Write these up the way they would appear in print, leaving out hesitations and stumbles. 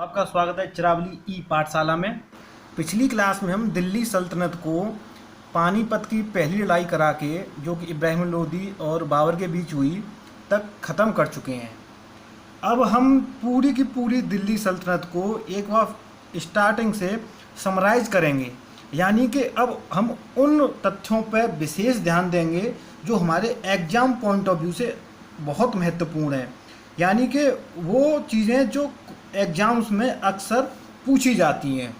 आपका स्वागत है चिरावली ई पाठशाला में। पिछली क्लास में हम दिल्ली सल्तनत को पानीपत की पहली लड़ाई करा के, जो कि इब्राहिम लोदी और बाबर के बीच हुई, तक ख़त्म कर चुके हैं। अब हम पूरी की पूरी दिल्ली सल्तनत को एक बार स्टार्टिंग से समराइज करेंगे, यानी कि अब हम उन तथ्यों पर विशेष ध्यान देंगे जो हमारे एग्ज़ाम पॉइंट ऑफ व्यू से बहुत महत्वपूर्ण है, यानी कि वो चीज़ें जो एग्ज़ाम्स में अक्सर पूछी जाती हैं।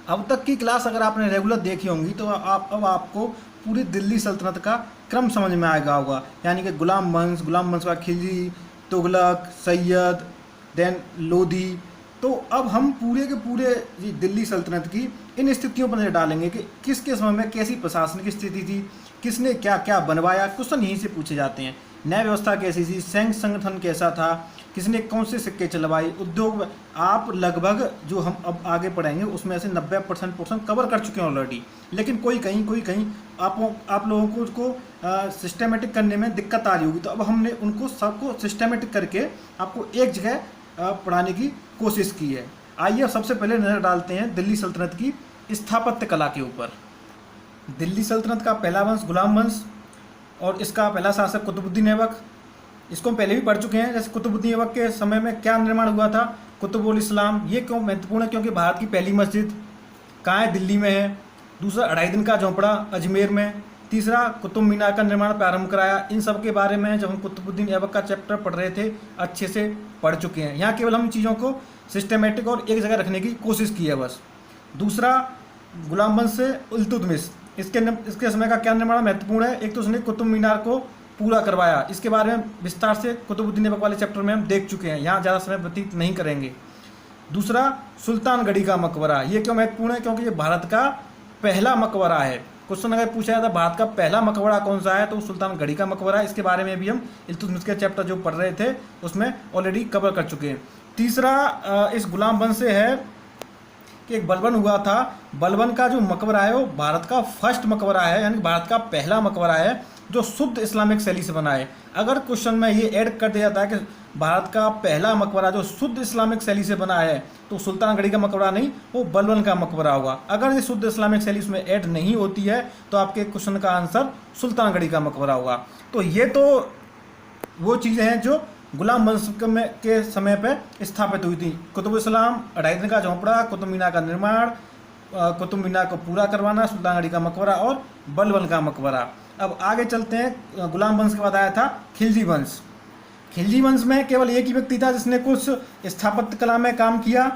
अब तक की क्लास अगर आपने रेगुलर देखी होंगी तो अब आपको पूरी दिल्ली सल्तनत का क्रम समझ में आएगा होगा, यानी कि गुलाम वंश का खिलजी, तुगलक, सैयद, देन लोधी। तो अब हम पूरे के पूरे दिल्ली सल्तनत की इन स्थितियों पर नजर डालेंगे कि किसके समय में कैसी प्रशासनिक स्थिति थी, किसने क्या क्या बनवाया। क्वेश्चन यहीं से पूछे जाते हैं। न्याय व्यवस्था कैसी थी, सैन्य संगठन कैसा था, किसने कौन से सिक्के चलवाए, उद्योग। आप लगभग जो हम अब आगे पढ़ेंगे उसमें से 90% पोर्शन कवर कर चुके हैं ऑलरेडी, लेकिन कोई कहीं आप लोगों को उसको सिस्टमेटिक करने में दिक्कत आ रही होगी। तो अब हमने उनको सबको सिस्टमेटिक करके आपको एक जगह पढ़ाने की कोशिश की है। आइए अब सबसे पहले नज़र डालते हैं दिल्ली सल्तनत की स्थापत्य कला के ऊपर। दिल्ली सल्तनत का पहला वंश गुलाम वंश और इसका पहला शासक कुतुबुद्दीन ऐबक। इसको हम पहले भी पढ़ चुके हैं। जैसे कुतुबुद्दीन ऐबक के समय में क्या निर्माण हुआ था, कुतुबुल इस्लाम। ये क्यों महत्वपूर्ण है, क्योंकि भारत की पहली मस्जिद कहाँ है, दिल्ली में है। दूसरा, 2.5 दिन का झोंपड़ा अजमेर में। तीसरा, कुतुब मीनार का निर्माण प्रारंभ कराया। इन सब के बारे में जब हम कुतुबुद्दीन ऐबक का चैप्टर पढ़ रहे थे अच्छे से पढ़ चुके हैं। यहाँ केवल हम चीज़ों को सिस्टमेटिक और एक जगह रखने की कोशिश की है बस। दूसरा, गुलाम वंश से इल्तुतमिश। इसके समय का क्या निर्माण महत्वपूर्ण है। एक तो उसने कुतुब मीनार को पूरा करवाया, इसके बारे में विस्तार से कुतुबुद्दीन ऐबक वाले चैप्टर में हम देख चुके हैं, यहाँ ज़्यादा समय व्यतीत नहीं करेंगे। दूसरा, सुल्तानगढ़ी का मकबरा। ये क्यों महत्वपूर्ण है, क्योंकि ये भारत का पहला मकबरा है। क्वेश्चन अगर पूछा जाता है भारत का पहला मकबरा कौन सा है, तो सुल्तानगढ़ी का मकबरा है। इसके बारे में भी हम इल्तुतमिश के चैप्टर जो पढ़ रहे थे उसमें ऑलरेडी कवर कर चुके हैं। तीसरा, इस गुलाम वंश से है कि एक बलबन हुआ था। बलबन का जो मकबरा है वो भारत का फर्स्ट मकबरा है, यानी भारत का पहला मकबरा है जो शुद्ध इस्लामिक शैली से बना है। अगर क्वेश्चन में ये ऐड कर दिया जाता है कि भारत का पहला मकबरा जो शुद्ध इस्लामिक शैली से बना है, तो सुल्तानगढ़ी का मकबरा नहीं, वो बलबन का मकबरा होगा। अगर ये शुद्ध इस्लामिक शैली उसमें ऐड नहीं होती है तो आपके क्वेश्चन का आंसर सुल्तानगढ़ी का मकबरा होगा। तो ये तो वो चीज़ें हैं जो गुलाम वंश के समय पर स्थापित हुई थी। कुतुब इस्लाम, 2.5 दिन का झोंपड़ा, कुतुब मीनार का निर्माण, कुतुब मीनार को पूरा करवाना, सुल्तानगढ़ी का मकबरा और बलबन का मकबरा। अब आगे चलते हैं। गुलाम वंश के बाद आया था खिलजी वंश। खिलजी वंश में केवल एक ही व्यक्ति था जिसने कुछ स्थापत्य कला में काम किया,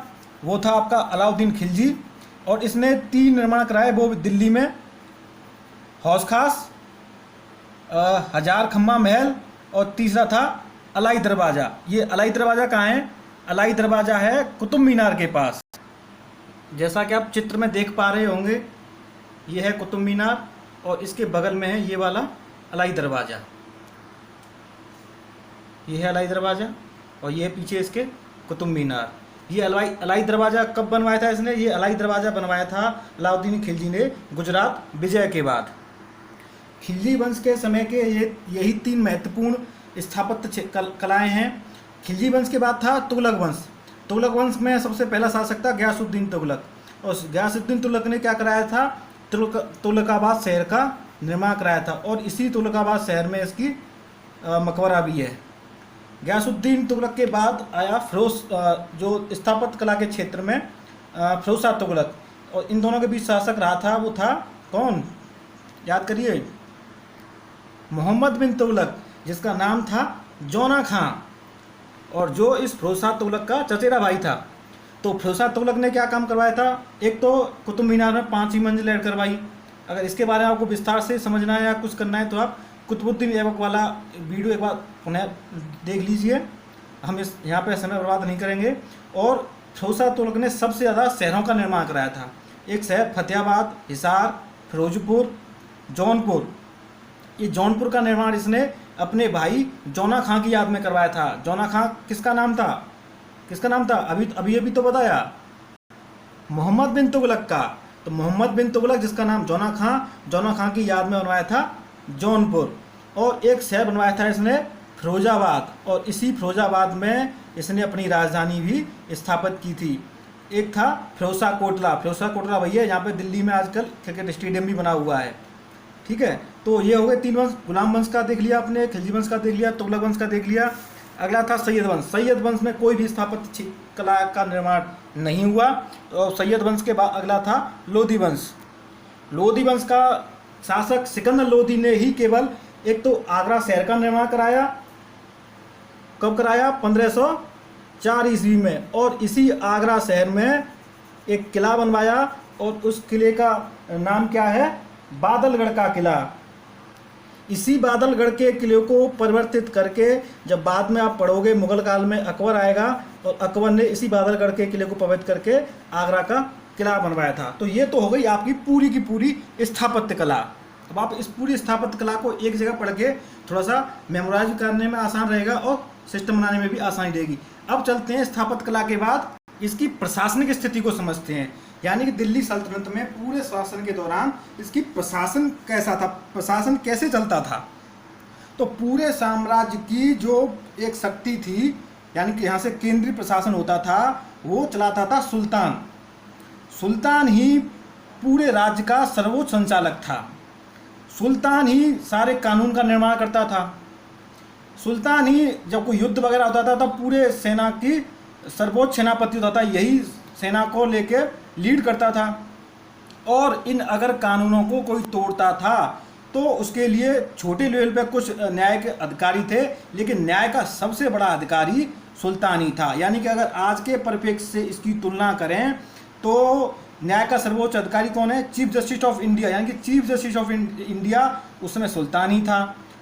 वो था आपका अलाउद्दीन खिलजी। और इसने 3 निर्माण कराए, वो दिल्ली में हौस खास, हजार खम्मा महल और तीसरा था अलाई दरवाज़ा। ये अलाई दरवाज़ा कहाँ है, अलाई दरवाज़ा है कुतुब मीनार के पास। जैसा कि आप चित्र में देख पा रहे होंगे, ये है कुतुब मीनार और इसके बगल में है ये वाला अलाई दरवाज़ा। ये है अलाई दरवाज़ा और ये पीछे इसके कुतुब मीनार। ये अलाई दरवाज़ा कब बनवाया था इसने, ये अलाई दरवाज़ा बनवाया था अलाउद्दीन खिलजी ने गुजरात विजय के बाद। खिलजी वंश के समय के यही 3 महत्वपूर्ण स्थापत्य कलाएँ हैं। खिलजी वंश के बाद था तुगलक वंश। तुगलक वंश में सबसे पहला शासक था गयासुद्दीन तुगलक, और गयासुद्दीन तुगलक ने क्या कराया था, तुगलकाबाद शहर का निर्माण कराया था। और इसी तुगलकाबाद शहर में इसकी मकबरा भी है। गयासुद्दीन तुगलक के बाद आया जो स्थापत्य कला के क्षेत्र में फिरोज शाह तुगलक, और इन दोनों के बीच शासक रहा था, वो था कौन, याद करिए, मोहम्मद बिन तुगलक, जिसका नाम था जौना खां, और जो इस फिरोज शाह तुगलक का चचेरा भाई था। तो फिरोज शाह तुगलक ने क्या काम करवाया था, एक तो कुतुब मीनार में 5 मंजिल ऐड करवाई। अगर इसके बारे में आपको विस्तार से समझना है या कुछ करना है तो आप कुतुबुद्दीन ऐबक वाला वीडियो एक बार पुनः देख लीजिए, हम इस यहाँ पे समय बर्बाद नहीं करेंगे। और फिरोज शाह तुगलक ने सबसे ज़्यादा शहरों का निर्माण कराया था। एक शहर फतेहाबाद, हिसार, फिरोजपुर, जौनपुर। ये जौनपुर का निर्माण इसने अपने भाई जौना खां की याद में करवाया था। जौना खां किसका नाम था, अभी तो बताया, मोहम्मद बिन तुगलक का। तो मोहम्मद बिन तुगलक, जिसका नाम जौना खां की याद में बनवाया था जौनपुर। और एक शहर बनवाया था इसने फिरोजाबाद, और इसी फिरोजाबाद में इसने अपनी राजधानी भी स्थापित की थी। एक था फिरोजा कोटला। फिरोजा कोटला भैया यहाँ पे दिल्ली में आजकल क्रिकेट स्टेडियम भी बना हुआ है। ठीक है, तो ये हो गए 3 वंश। गुलाम वंश का देख लिया आपने, खिलजी वंश का देख लिया, तुगलक वंश का देख लिया। अगला था सैयद वंश। सैयद वंश में कोई भी स्थापत्य कला का निर्माण नहीं हुआ। तो सैयद वंश के बाद अगला था लोधी वंश। लोधी वंश का शासक सिकंदर लोधी ने ही केवल एक तो आगरा शहर का निर्माण कराया। कब कराया? 1504 ईस्वी में। और इसी आगरा शहर में एक किला बनवाया और उस किले का नाम क्या है? बादलगढ़ का किला। इसी बादलगढ़ के किले को परिवर्तित करके जब बाद में आप पढ़ोगे मुगल काल में अकबर आएगा और अकबर ने इसी बादलगढ़ के किले को परिवर्तित करके आगरा का किला बनवाया था। तो ये तो हो गई आपकी पूरी की पूरी स्थापत्य कला। अब आप इस पूरी स्थापत्य कला को एक जगह पढ़ के थोड़ा सा मेमोराइज करने में आसान रहेगा और सिस्टम बनाने में भी आसानी रहेगी। अब चलते हैं स्थापत्य कला के बाद इसकी प्रशासनिक स्थिति को समझते हैं। यानी कि दिल्ली सल्तनत में पूरे शासन के दौरान इसकी प्रशासन कैसा था, प्रशासन कैसे चलता था। तो पूरे साम्राज्य की जो एक शक्ति थी, यानी कि यहाँ से केंद्रीय प्रशासन होता था, वो चलाता था सुल्तान। सुल्तान ही पूरे राज्य का सर्वोच्च संचालक था। सुल्तान ही सारे कानून का निर्माण करता था। सुल्तान ही जब कोई युद्ध वगैरह होता था तब पूरे सेना की सर्वोच्च सेनापति होता था, यही सेना को लेके लीड करता था। और इन अगर कानूनों को कोई तोड़ता था तो उसके लिए छोटे लेवल पे कुछ न्याय के अधिकारी थे, लेकिन न्याय का सबसे बड़ा अधिकारी सुल्तान ही था। यानी कि अगर आज के परिप्रेक्ष्य से इसकी तुलना करें तो न्याय का सर्वोच्च अधिकारी कौन है? Chief justice of India. यानी कि चीफ जस्टिस ऑफ इंडिया उस समय सुल्तान ही था।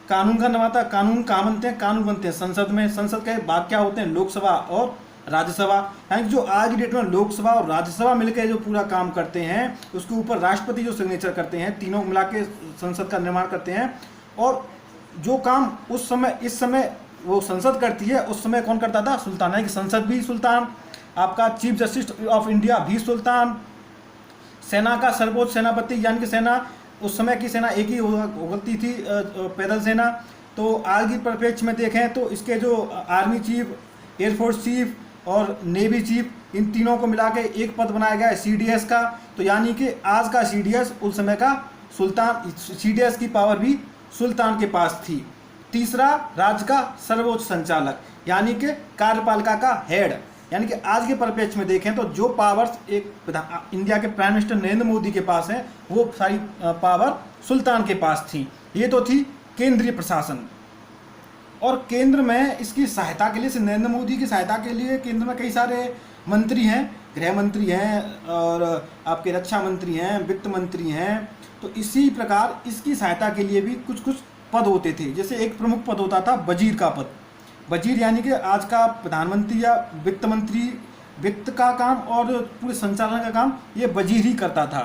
कानून का निर्माता। कानून कहाँ बनते हैं? कानून बनते हैं संसद में। संसद के बाद क्या होते हैं? लोकसभा और राज्यसभा। यानी कि जो आज की डेट में लोकसभा और राज्यसभा मिलकर जो पूरा काम करते हैं, उसके ऊपर राष्ट्रपति जो सिग्नेचर करते हैं, तीनों मिला के संसद का निर्माण करते हैं। और जो काम उस समय इस समय वो संसद करती है, उस समय कौन करता था? सुल्तान। है कि संसद भी सुल्तान, आपका चीफ जस्टिस ऑफ इंडिया भी सुल्तान, सेना का सर्वोच्च सेनापति। यानी कि सेना उस समय की सेना एक ही होती थी, पैदल सेना। तो आज की परिप्रेक्ष्य में देखें तो इसके जो आर्मी चीफ, एयरफोर्स चीफ और नेवी चीफ, इन तीनों को मिला के एक पद बनाया गया है CDS का। तो यानी कि आज का CDS उस समय का सुल्तान, CDS की पावर भी सुल्तान के पास थी। तीसरा, राज्य का सर्वोच्च संचालक, यानी कि कार्यपालिका का हेड। यानी कि आज के परिप्रेक्ष्य में देखें तो जो पावर्स एक इंडिया के प्राइम मिनिस्टर नरेंद्र मोदी के पास है, वो सारी पावर सुल्तान के पास थी। ये तो थी केंद्रीय प्रशासन। और केंद्र में इसकी सहायता के लिए, नरेंद्र मोदी की सहायता के लिए केंद्र में कई सारे मंत्री हैं। गृह मंत्री हैं और आपके रक्षा मंत्री हैं, वित्त मंत्री हैं। तो इसी प्रकार इसकी सहायता के लिए भी कुछ कुछ पद होते थे। जैसे एक प्रमुख पद होता था वजीर का पद। वजीर यानी कि आज का प्रधानमंत्री या वित्त मंत्री, वित्त का काम और पूरे संचालन का काम ये वजीर ही करता था।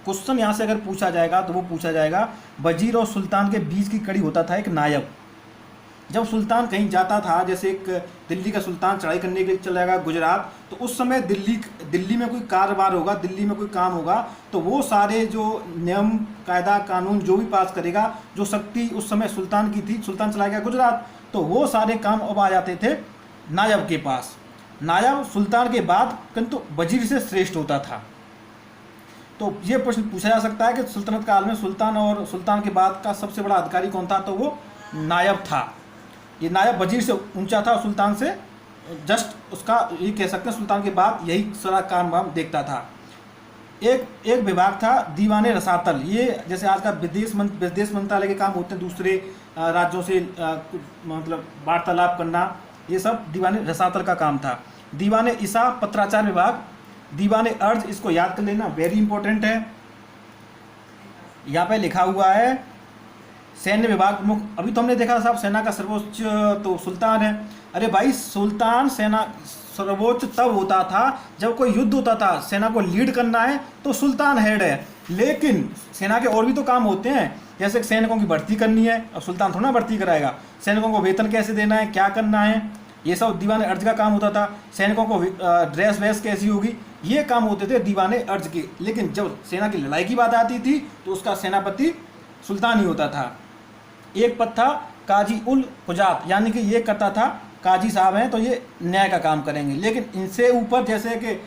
क्वेश्चन यहाँ से अगर पूछा जाएगा तो वो पूछा जाएगा, वजीर और सुल्तान के बीच की कड़ी होता था एक नायब। जब सुल्तान कहीं जाता था, जैसे एक दिल्ली का सुल्तान चढ़ाई करने के लिए चला जाएगा गुजरात, तो उस समय दिल्ली में कोई कारोबार होगा, दिल्ली में कोई काम होगा, तो वो सारे जो नियम कायदा कानून जो भी पास करेगा, जो शक्ति उस समय सुल्तान की थी, सुल्तान चला गया गुजरात, तो वो सारे काम अब आ जाते थे नायब के पास। नायब सुल्तान के बाद किंतु वजीर से श्रेष्ठ होता था। तो ये प्रश्न पूछा जा सकता है कि सुल्तनत काल में सुल्तान और सुल्तान के बाद का सबसे बड़ा अधिकारी कौन था? तो वो नायब था। ये नायब वजीर से ऊंचा था, सुल्तान से जस्ट उसका ये कह सकते हैं सुल्तान के बाद यही सारा काम वाम देखता था। एक विभाग था दीवाने रसातल। ये जैसे आज का विदेश मंत्रालय के काम होते हैं, दूसरे राज्यों से मतलब वार्तालाप करना, ये सब दीवाने रसातल का काम था। दीवाने ईसा पत्राचार विभाग, दीवाने अर्ज, इसको याद कर लेना, वेरी इंपॉर्टेंट है। यहाँ पे लिखा हुआ है सैन्य विभाग प्रमुख। अभी तो हमने देखा साहब सेना का सर्वोच्च तो सुल्तान है। अरे भाई, सुल्तान सेना सर्वोच्च तब होता था जब कोई युद्ध होता था, सेना को लीड करना है तो सुल्तान हेड है। लेकिन सेना के और भी तो काम होते हैं, जैसे सैनिकों की भर्ती करनी है, अब सुल्तान थोड़ा भर्ती कराएगा। सैनिकों को वेतन कैसे देना है, क्या करना है, ये सब दीवाने अर्ज का काम होता था। सैनिकों को ड्रेस वेस कैसी होगी, ये काम होते थे दीवाने अर्ज के। लेकिन जब सेना की लड़ाई की बात आती थी तो उसका सेनापति सुल्तान ही होता था। एक पद था काजी उल हुजात, यानी कि ये करता था काजी साहब हैं, तो ये न्याय का काम करेंगे। लेकिन इनसे ऊपर जैसे कि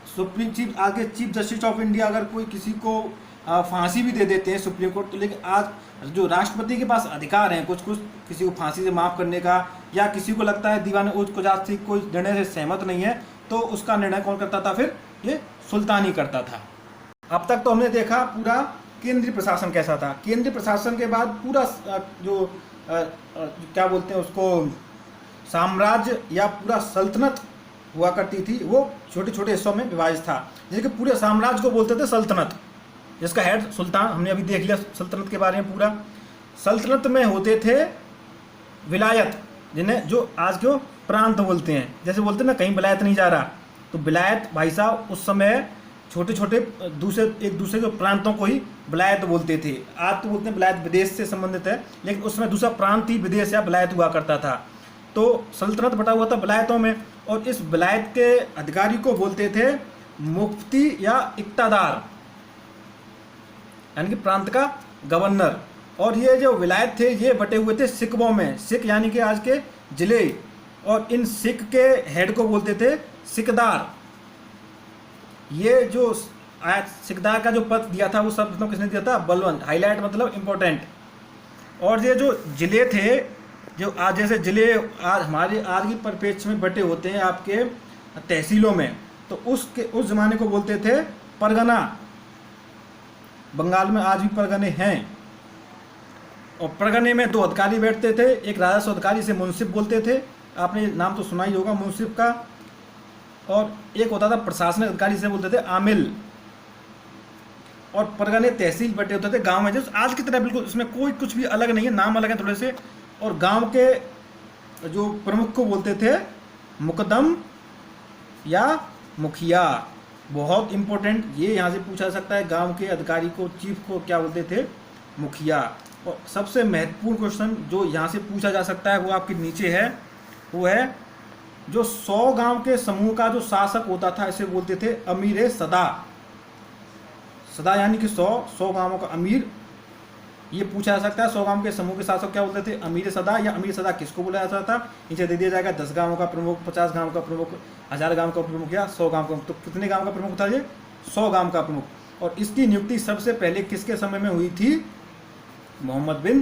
सुप्रीम चीफ, आगे चीफ जस्टिस ऑफ इंडिया अगर कोई किसी को फांसी भी दे देते हैं सुप्रीम कोर्ट, तो लेकिन आज जो राष्ट्रपति के पास अधिकार हैं कुछ कुछ किसी को फांसी से माफ़ करने का, या किसी को लगता है दीवान उच्च कुजात से कोई निर्णय से सहमत नहीं है, तो उसका निर्णय कौन करता था? फिर ये सुल्तान ही करता था। अब तक तो हमने देखा पूरा केंद्रीय प्रशासन कैसा था। केंद्रीय प्रशासन के बाद पूरा जो क्या बोलते हैं उसको, साम्राज्य या पूरा सल्तनत हुआ करती थी, वो छोटे छोटे हिस्सों में विभाजित था। जैसे कि पूरे साम्राज्य को बोलते थे सल्तनत, जिसका हेड सुल्तान, हमने अभी देख लिया सल्तनत के बारे में पूरा। सल्तनत में होते थे विलायत, जिन्हें जो आज क्यों प्रांत बोलते हैं, जैसे बोलते हैं ना कहीं विलायत नहीं जा रहा, तो विलायत भाई साहब उस समय छोटे छोटे दूसरे एक दूसरे के प्रांतों को ही विलायत बोलते थे। आज तो बोलते हैं विलायत विदेश से संबंधित है, लेकिन उस समय दूसरा प्रांत ही विदेश या विलायत हुआ करता था। तो सल्तनत बटा हुआ था विलायतों में, और इस विलायत के अधिकारी को बोलते थे मुफ्ती या इक्तादार, यानी कि प्रांत का गवर्नर। और ये जो विलायत थे ये बटे हुए थे सिकबों में, सिक यानी कि आज के जिले, और इन सिक के हेड को बोलते थे सिकदार। ये जो सिकदार का जो पद दिया था वो सब तो किसने दिया था? बलवंत। हाईलाइट मतलब इम्पोर्टेंट। और ये जो जिले थे, जो आज जैसे जिले आज हमारे आज की परिप्रेक्ष्य में बटे होते हैं आपके तहसीलों में, तो उस ज़माने को बोलते थे परगना। बंगाल में आज भी परगने हैं, और परगने में दो अधिकारी बैठते थे, एक राजस्व अधिकारी से मुंसिफ बोलते थे, आपने नाम तो सुना ही होगा मुंसिफ का, और एक होता था प्रशासनिक अधिकारी से बोलते थे आमिल। और परगने तहसील बटे होते थे गांव में, जैसे आज की तरह बिल्कुल, इसमें कोई कुछ भी अलग नहीं है, नाम अलग है थोड़े से। और गांव के जो प्रमुख को बोलते थे मुकदम या मुखिया। बहुत इंपॉर्टेंट, ये यहाँ से पूछा जा सकता है, गांव के अधिकारी को, चीफ को क्या बोलते थे? मुखिया। और सबसे महत्वपूर्ण क्वेश्चन जो यहाँ से पूछा जा सकता है वो आपके नीचे है, वो है जो 100 गांव के समूह का जो शासक होता था इसे बोलते थे अमीर सदा। सदा यानी कि 100 गांवों का अमीर, ये पूछा जा सकता है 100 गांव के समूह के शासक क्या बोलते थे? अमीर सदा। या अमीर सदा किसको बोला जाता था? नीचे दे दिया जाएगा 10 गांवों का प्रमुख, 50 गांव का प्रमुख, 1000 गांव का प्रमुख या 100 गांव का। तो कितने गांव का प्रमुख था ये? 100 गांव का प्रमुख। और इसकी नियुक्ति सबसे पहले किसके समय में हुई थी? मोहम्मद बिन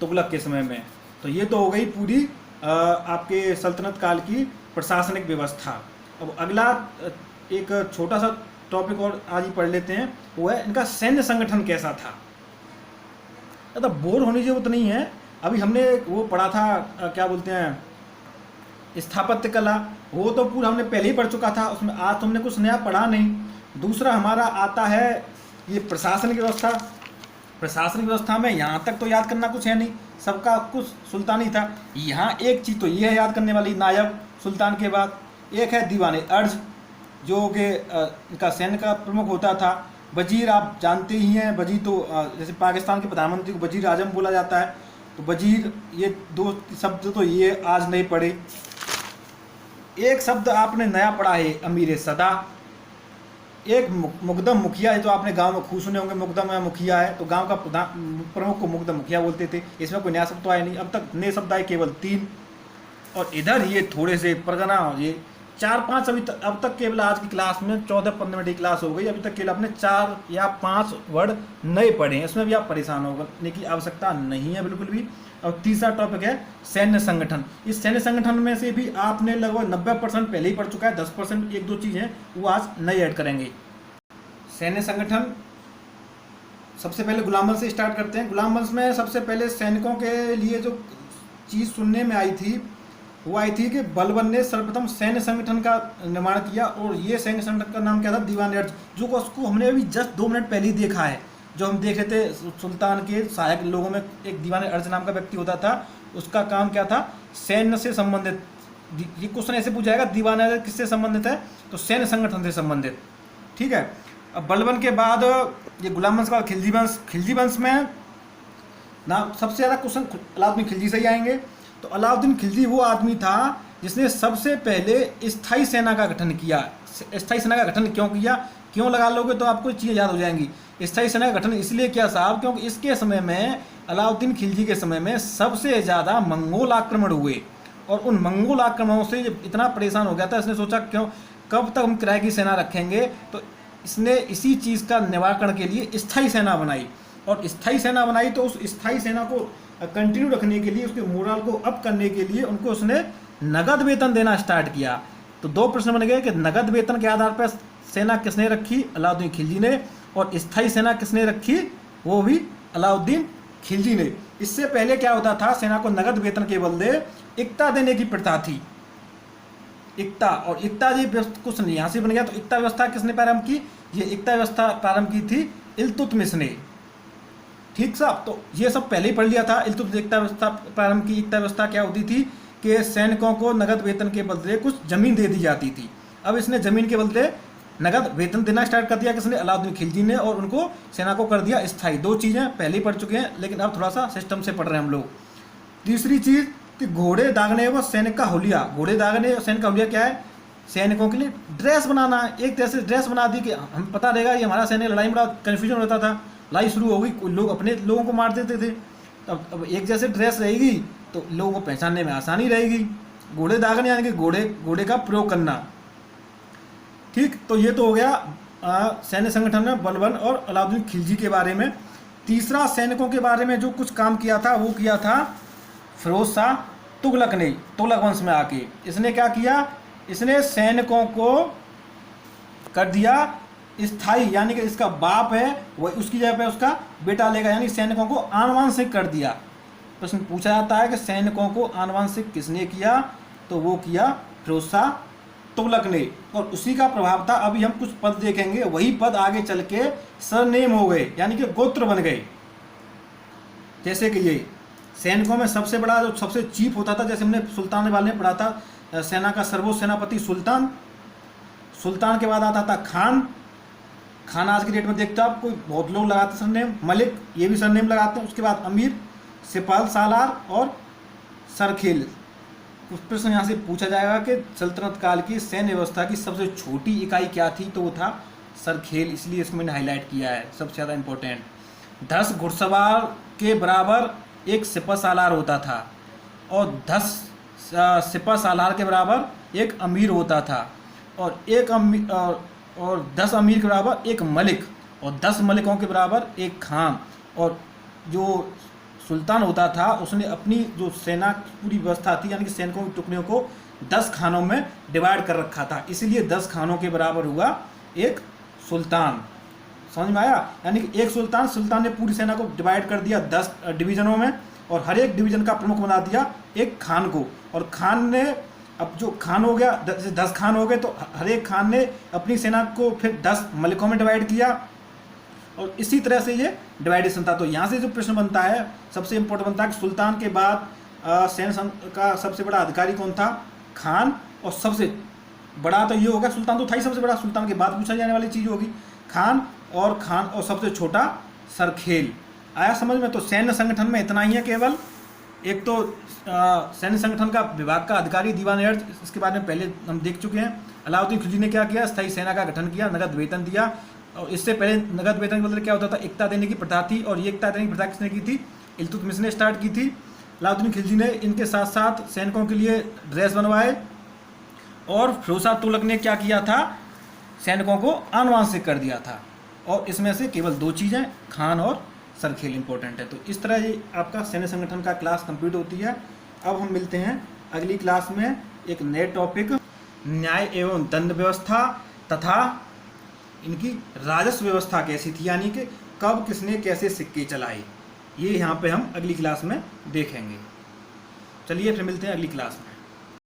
तुगलक के समय में। तो ये तो हो गई पूरी आपके सल्तनत काल की प्रशासनिक व्यवस्था। अब अगला एक छोटा सा टॉपिक और आज ही पढ़ लेते हैं, वो है इनका सैन्य संगठन कैसा था। ज़्यादा बोर होने की जरूरत नहीं है। अभी हमने वो पढ़ा था क्या बोलते हैं स्थापत्य कला, वो तो पूरा हमने पहले ही पढ़ चुका था, उसमें आज तो हमने कुछ नया पढ़ा नहीं। दूसरा हमारा आता है ये प्रशासनिक व्यवस्था। प्रशासनिक व्यवस्था में यहाँ तक तो याद करना कुछ है नहीं, सबका कुछ सुल्तानी था। यहाँ एक चीज़ तो ये है याद करने वाली, नायब सुल्तान के बाद एक है दीवाने अर्ज, जो कि इनका सैन्य का प्रमुख होता था। वजीर आप जानते ही हैं, वजीर तो जैसे पाकिस्तान के प्रधानमंत्री को वजीर आजम बोला जाता है, तो वजीर, ये दो शब्द तो ये आज नहीं पढ़े। एक शब्द आपने नया पढ़ा है अमीर सदा। एक मुकदम मुखिया है, तो आपने गांव में खूब सुने होंगे मुकदम या मुखिया है, तो गांव का प्रमुख को मुकदम मुखिया बोलते थे। इसमें कोई नया शब्द तो आया नहीं, अब तक नए शब्द आए केवल 3। और इधर ये थोड़े से परगना, ये 4-5 अब तक केवल आज की क्लास में 14-15 मिनट की क्लास हो गई, अभी तक केवल आपने 4 या 5 वर्ड नए पढ़े हैं, इसमें भी आप परेशान होने की आवश्यकता नहीं है बिल्कुल भी। और तीसरा टॉपिक है सैन्य संगठन। इस सैन्य संगठन में से भी आपने लगभग 90% पहले ही पढ़ चुका है, 10% एक दो चीज़ हैं वो आज नई ऐड करेंगे। सैन्य संगठन सबसे पहले गुलाम वंश से स्टार्ट करते हैं। गुलाम वंश में सबसे पहले सैनिकों के लिए जो चीज़ सुनने में आई थी वो आई थी कि बलबन ने सर्वप्रथम सैन्य संगठन का निर्माण किया, और ये सैन्य संगठन का नाम क्या था? दीवान अर्ज, जो उसको हमने अभी जस्ट 2 मिनट पहले ही देखा है। जो हम देख रहे थे सुल्तान के सहायक लोगों में एक दीवान अर्ज नाम का व्यक्ति होता था, उसका काम क्या था? सैन्य से संबंधित। ये क्वेश्चन ऐसे पूछा जाएगा दीवान अर्ज किससे संबंधित है? तो सैन्य संगठन से संबंधित। ठीक है। अब बलबन के बाद ये गुलाम वंश का खिलजी वंश। खिलजी वंश में ना सबसे ज़्यादा क्वेश्चन अलाउद्दीन खिलजी से ही आएंगे। तो अलाउद्दीन खिलजी वो आदमी था जिसने सबसे पहले स्थायी सेना का गठन किया। स्थायी सेना का गठन क्यों किया? क्यों लगा लोगे तो आपको चीज़ें याद हो जाएंगी। स्थायी सेना का गठन इसलिए किया साहब, क्योंकि इसके समय में, अलाउद्दीन खिलजी के समय में सबसे ज़्यादा मंगोल आक्रमण हुए, और उन मंगोल आक्रमणों से जब इतना परेशान हो गया था, इसने सोचा क्यों कब तक हम किराए की सेना रखेंगे, तो इसने इसी चीज़ का निवारण के लिए स्थायी सेना बनाई। और स्थायी सेना बनाई तो उस स्थायी सेना को कंटिन्यू रखने के लिए, उसके मोरल को अप करने के लिए उनको उसने नगद वेतन देना स्टार्ट किया। तो दो प्रश्न बन गए कि नगद वेतन के आधार पर सेना किसने रखी, अलाउद्दीन खिलजी ने, और स्थायी सेना किसने रखी, वो भी अलाउद्दीन खिलजी ने। इससे पहले क्या होता था, सेना को नगद वेतन के बदले इक्ता देने की प्रथा थी। इक्ता, और इक्ता जी कुछ यहाँ से बन गया। तो इक्ता व्यवस्था किसने प्रारंभ की, ये इक्ता व्यवस्था प्रारंभ की थी इल्तुतमिश ने। ठीक साहब, तो ये सब पहले ही पढ़ लिया था। इल्तुतमिश इक्ता व्यवस्था प्रारंभ की। इक्ता व्यवस्था क्या होती थी कि सैनिकों को नगद वेतन के बदले कुछ जमीन दे दी जाती थी। अब इसने जमीन के बदले नगद वेतन देना स्टार्ट कर दिया किसने, अलाउद्दीन खिलजी ने, और उनको सेना को कर दिया स्थायी। दो चीज़ें पहले ही पढ़ चुके हैं, लेकिन अब थोड़ा सा सिस्टम से पढ़ रहे हैं हम लोग। तीसरी चीज़ कि घोड़े दागने व सैनिक का हुलिया। घोड़े दागने और सैनिक का हुलिया क्या है, सैनिकों के लिए ड्रेस बनाना। एक तरह से ड्रेस बना दी कि हम पता रहेगा ये हमारा सैनिक। लड़ाई में बड़ा कन्फ्यूजन होता था, लड़ाई शुरू हो गई, लोग अपने लोगों को मार देते थे। अब एक जैसे ड्रेस रहेगी तो लोगों को पहचानने में आसानी रहेगी। घोड़े दागने यानी कि घोड़े का प्रयोग करना। ठीक, तो ये तो हो गया सैन्य संगठन में बलबन और अलाउद्दीन खिलजी के बारे में। तीसरा, सैनिकों के बारे में जो कुछ काम किया था वो किया था फिरोज शाह तुगलक ने, तुगलक वंश में आके। इसने क्या किया, इसने सैनिकों को कर दिया स्थायी, यानी कि इसका बाप है वह उसकी जगह पे उसका बेटा लेगा, यानी सैनिकों को आनुवंशिक कर दिया। प्रश्न पूछा जाता है कि सैनिकों को आनुवंशिक किसने किया, तो वो किया फिरोज शाह तुगलक ने। और उसी का प्रभाव था, अभी हम कुछ पद देखेंगे, वही पद आगे चल के सरनेम हो गए, यानी कि गोत्र बन गए। जैसे कि ये सैनिकों में सबसे बड़ा जो सबसे चीफ होता था, जैसे हमने सुल्तान वाले में पढ़ा था, सेना का सर्वोच्च सेनापति सुल्तान। सुल्तान के बाद आता था खान। खान आज की डेट में देखते हो आप, कोई बहुत लोग लगाते सरनेम। मलिक, ये भी सरनेम लगाते हैं। उसके बाद अमीर, सिपाल सालार और सरखेल। उस प्रश्न यहाँ से पूछा जाएगा कि सल्तनत काल की सैन्य व्यवस्था की सबसे छोटी इकाई क्या थी, तो वो था सरखेल। इसलिए इसको मैंने हाईलाइट किया है, सबसे ज़्यादा इम्पोर्टेंट। 10 घुड़सवार के बराबर एक सिपह सालार होता था, और 10 सिपह सालार के बराबर एक अमीर होता था, और 10 अमीर के बराबर एक मलिक, और 10 मलिकों के बराबर एक खान। और जो सुल्तान होता था उसने अपनी जो सेना पूरी व्यवस्था थी, यानी कि सैनिकों की टुकड़ियों को 10 खानों में डिवाइड कर रखा था, इसलिए 10 खानों के बराबर हुआ एक सुल्तान। समझ में आया, यानी कि एक सुल्तान ने पूरी सेना को डिवाइड कर दिया 10 डिवीजनों में, और हर एक डिवीजन का प्रमुख बना दिया एक खान को। और खान ने, अब जो खान हो गया, 10 खान हो गए, तो हर एक खान ने अपनी सेना को फिर 10 मलिकों में डिवाइड किया, और इसी तरह से ये डिवाइडेशन था। तो यहाँ से जो प्रश्न बनता है, सबसे इम्पोर्टेंट बनता है कि सुल्तान के बाद सैन्य का सबसे बड़ा अधिकारी कौन था, खान। और सबसे बड़ा तो ये होगा, सुल्तान तो था ही सबसे बड़ा, सुल्तान के बाद पूछा जाने वाली चीज़ होगी खान, और सबसे छोटा सरखेल। आया समझ में। तो सैन्य संगठन में इतना ही है केवल। एक तो सैन्य संगठन का विभाग का अधिकारी दीवान अर्ज, इसके बारे में पहले हम देख चुके हैं। अलाउद्दीन खिलजी ने क्या किया, स्थायी सेना का गठन किया, नगद वेतन दिया। और इससे पहले नगद वेतन के बदले क्या होता था, एकता देने की प्रथा थी, और ये एकता देने की प्रथा किसने की थी, इल्तुतमिश ने स्टार्ट की थी। अलाउद्दीन खिलजी ने इनके साथ साथ सैनिकों के लिए ड्रेस बनवाए, और फिरोज शाह तुगलक ने क्या किया था, सैनिकों को आनुवंशिक कर दिया था। और इसमें से केवल 2 चीज़ें, खान और सरखेल इंपॉर्टेंट है। तो इस तरह ये आपका सैन्य संगठन का क्लास कंप्लीट होती है। अब हम मिलते हैं अगली क्लास में एक नए टॉपिक, न्याय एवं दंड व्यवस्था तथा इनकी राजस्व व्यवस्था कैसी थी, यानी कि कब किसने कैसे सिक्के चलाए, ये यहाँ पे हम अगली क्लास में देखेंगे। चलिए फिर मिलते हैं अगली क्लास में।